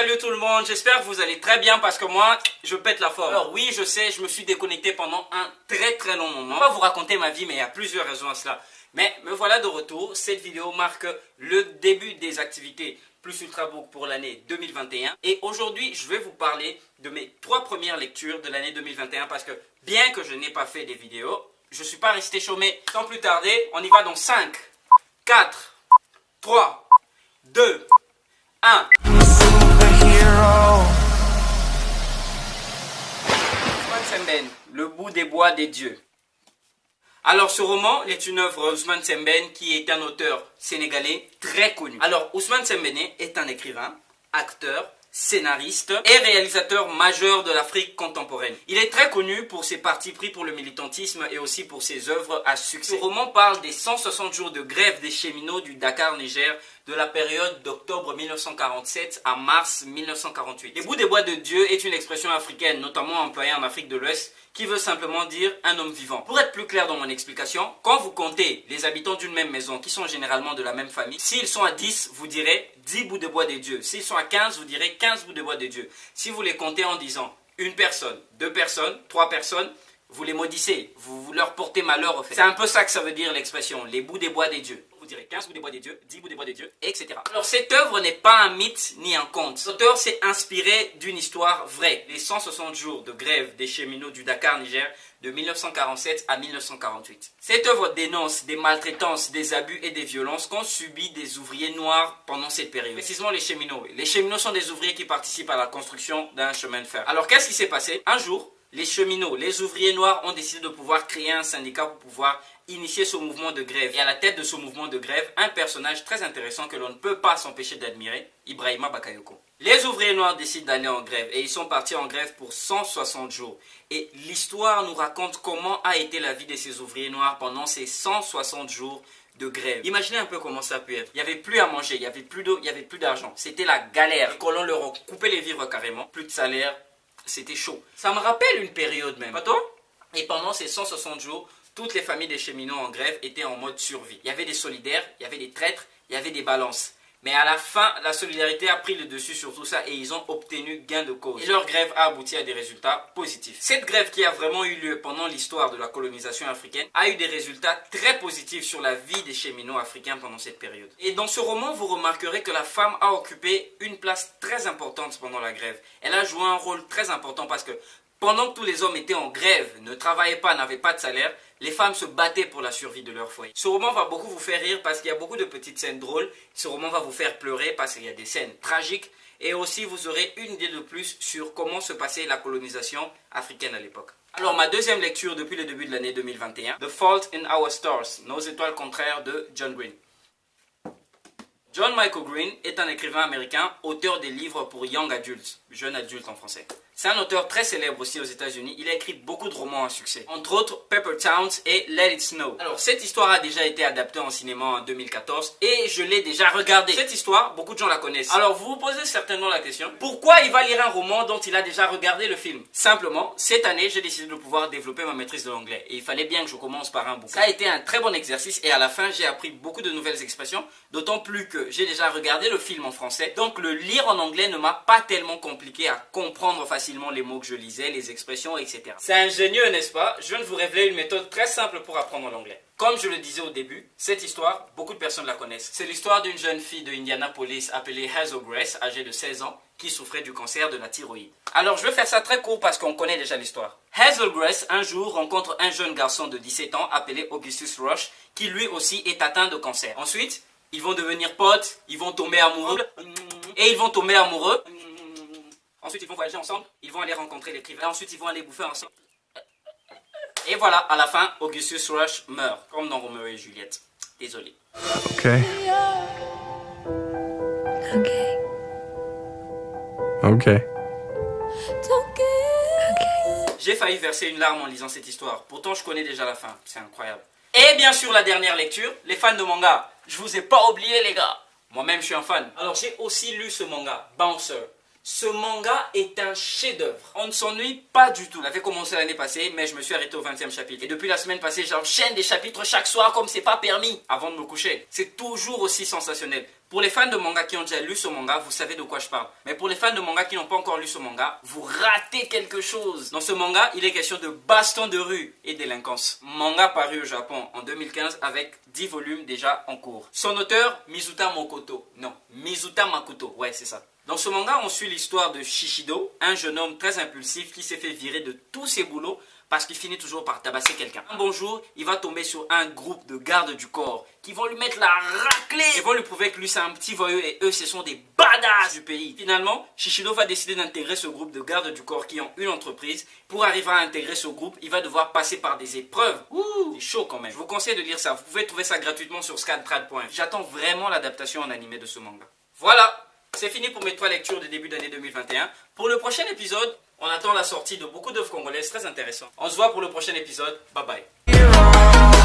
Salut tout le monde, j'espère que vous allez très bien parce que moi, je pète la forme. Alors oui, je sais, je me suis déconnecté pendant un très long moment. Je vais pas vous raconter ma vie, mais il y a plusieurs raisons à cela. Mais me voilà de retour. Cette vidéo marque le début des activités Plus Ultrabook pour l'année 2021. Et aujourd'hui, je vais vous parler de mes 3 premières lectures de l'année 2021 parce que bien que je n'ai pas fait des vidéos, je ne suis pas resté chômé. Sans plus tarder, on y va dans 5, 4, 3, 2, 1. Ousmane Sembène, Le bout des bois des dieux. Alors ce roman est une œuvre d'Ousmane Sembène qui est un auteur sénégalais très connu. Alors Ousmane Sembène est un écrivain, acteur, scénariste et réalisateur majeur de l'Afrique contemporaine. Il est très connu pour ses partis pris pour le militantisme et aussi pour ses œuvres à succès. Ce roman parle des 160 jours de grève des cheminots du Dakar, Niger, de la période d'octobre 1947 à mars 1948. Les bouts des bois de Dieu est une expression africaine, notamment employée en Afrique de l'Ouest, qui veut simplement dire un homme vivant. Pour être plus clair dans mon explication, quand vous comptez les habitants d'une même maison, qui sont généralement de la même famille, s'ils sont à 10, vous direz 10 bouts de bois des dieux. S'ils sont à 15, vous direz 15 bouts de bois des dieux. Si vous les comptez en disant une personne, 2 personnes, 3 personnes, vous les maudissez, vous leur portez malheur au fait. C'est un peu ça que ça veut dire l'expression, les bouts des bois des dieux. Vous direz 15 bouts des bois des dieux, 10 bouts des bois des dieux, etc. Alors cette œuvre n'est pas un mythe ni un conte. L'auteur s'est inspiré d'une histoire vraie. Les 160 jours de grève des cheminots du Dakar, Niger, de 1947 à 1948. Cette œuvre dénonce des maltraitances, des abus et des violences qu'ont subi des ouvriers noirs pendant cette période. Précisément les cheminots. Les cheminots sont des ouvriers qui participent à la construction d'un chemin de fer. Alors qu'est-ce qui s'est passé? Un jour, les cheminots, les ouvriers noirs ont décidé de pouvoir créer un syndicat pour pouvoir initier ce mouvement de grève. Et à la tête de ce mouvement de grève, un personnage très intéressant que l'on ne peut pas s'empêcher d'admirer, Ibrahima Bakayoko. Les ouvriers noirs décident d'aller en grève et ils sont partis en grève pour 160 jours. Et l'histoire nous raconte comment a été la vie de ces ouvriers noirs pendant ces 160 jours de grève. Imaginez un peu comment ça a pu être. Il n'y avait plus à manger, il n'y avait plus d'eau, il n'y avait plus d'argent. C'était la galère. Les colons leur ont coupé les vivres carrément. Plus de salaire, c'était chaud. Ça me rappelle une période même. Pas toi? Et pendant ces 160 jours, toutes les familles des cheminots en grève étaient en mode survie. Il y avait des solidaires, il y avait des traîtres, il y avait des balances. Mais à la fin, la solidarité a pris le dessus sur tout ça et ils ont obtenu gain de cause. Et leur grève a abouti à des résultats positifs. Cette grève qui a vraiment eu lieu pendant l'histoire de la colonisation africaine a eu des résultats très positifs sur la vie des cheminots africains pendant cette période. Et dans ce roman, vous remarquerez que la femme a occupé une place très importante pendant la grève. Elle a joué un rôle très important parce que pendant que tous les hommes étaient en grève, ne travaillaient pas, n'avaient pas de salaire, les femmes se battaient pour la survie de leur foyer. Ce roman va beaucoup vous faire rire parce qu'il y a beaucoup de petites scènes drôles. Ce roman va vous faire pleurer parce qu'il y a des scènes tragiques. Et aussi, vous aurez une idée de plus sur comment se passait la colonisation africaine à l'époque. Alors, ma deuxième lecture depuis le début de l'année 2021, The Fault in Our Stars, Nos étoiles contraires de John Green. John Michael Green est un écrivain américain, auteur des livres pour Young Adults, jeunes adultes en français. C'est un auteur très célèbre aussi aux États-Unis. Il a écrit beaucoup de romans à succès, entre autres Pepper Towns et Let It Snow. Alors cette histoire a déjà été adaptée en cinéma en 2014 et je l'ai déjà regardée. Cette histoire, beaucoup de gens la connaissent. Alors vous vous posez certainement la question, pourquoi il va lire un roman dont il a déjà regardé le film? Simplement, cette année, j'ai décidé de pouvoir développer ma maîtrise de l'anglais et il fallait bien que je commence par un bouquin. Ça a été un très bon exercice et à la fin, j'ai appris beaucoup de nouvelles expressions, d'autant plus que j'ai déjà regardé le film en français. Donc le lire en anglais ne m'a pas tellement compliqué à comprendre facilement les mots que je lisais, les expressions, etc. C'est ingénieux, n'est-ce pas? Je viens de vous révéler une méthode très simple pour apprendre l'anglais. Comme je le disais au début, cette histoire, beaucoup de personnes la connaissent. C'est l'histoire d'une jeune fille de Indianapolis appelée Hazel Grace, âgée de 16 ans, qui souffrait du cancer de la thyroïde. Alors je vais faire ça très court parce qu'on connaît déjà l'histoire. Hazel Grace, un jour, rencontre un jeune garçon de 17 ans appelé Augustus Rush, qui lui aussi est atteint de cancer. Ensuite, ils vont devenir potes, ils vont tomber amoureux, et ils vont tomber amoureux. Ensuite, ils vont voyager ensemble, ils vont aller rencontrer l'écrivain, ensuite ils vont aller bouffer ensemble. Et voilà, à la fin, Augustus Rush meurt, comme dans Roméo et Juliette. Désolé. Ok. Ok. Ok. J'ai failli verser une larme en lisant cette histoire, pourtant je connais déjà la fin, c'est incroyable. Et bien sûr, la dernière lecture, les fans de manga. Je vous ai pas oublié les gars. Moi-même je suis un fan. Alors j'ai aussi lu ce manga, Bouncer. Ce manga est un chef-d'œuvre. On ne s'ennuie pas du tout. J'avais commencé l'année passée, mais je me suis arrêté au 20e chapitre. Et depuis la semaine passée, j'enchaîne des chapitres chaque soir comme c'est pas permis avant de me coucher. C'est toujours aussi sensationnel. Pour les fans de manga qui ont déjà lu ce manga, vous savez de quoi je parle. Mais pour les fans de manga qui n'ont pas encore lu ce manga, vous ratez quelque chose. Dans ce manga, il est question de baston de rue et délinquance. Manga paru au Japon en 2015 avec 10 volumes déjà en cours. Son auteur, Mizuta Makoto. Non, Mizuta Makoto, ouais c'est ça. Dans ce manga, on suit l'histoire de Shishido, un jeune homme très impulsif qui s'est fait virer de tous ses boulots parce qu'il finit toujours par tabasser quelqu'un. Un bon jour, il va tomber sur un groupe de gardes du corps qui vont lui mettre la raclée et vont lui prouver que lui c'est un petit voyou et eux ce sont des badass du pays. Finalement, Shishido va décider d'intégrer ce groupe de gardes du corps qui ont une entreprise. Pour arriver à intégrer ce groupe, il va devoir passer par des épreuves. Ouh, c'est chaud quand même. Je vous conseille de lire ça. Vous pouvez trouver ça gratuitement sur scantrad.fr. J'attends vraiment l'adaptation en animé de ce manga. Voilà, c'est fini pour mes 3 lectures de début d'année 2021. Pour le prochain épisode, on attend la sortie de beaucoup d'œuvres congolaises très intéressantes. On se voit pour le prochain épisode. Bye bye.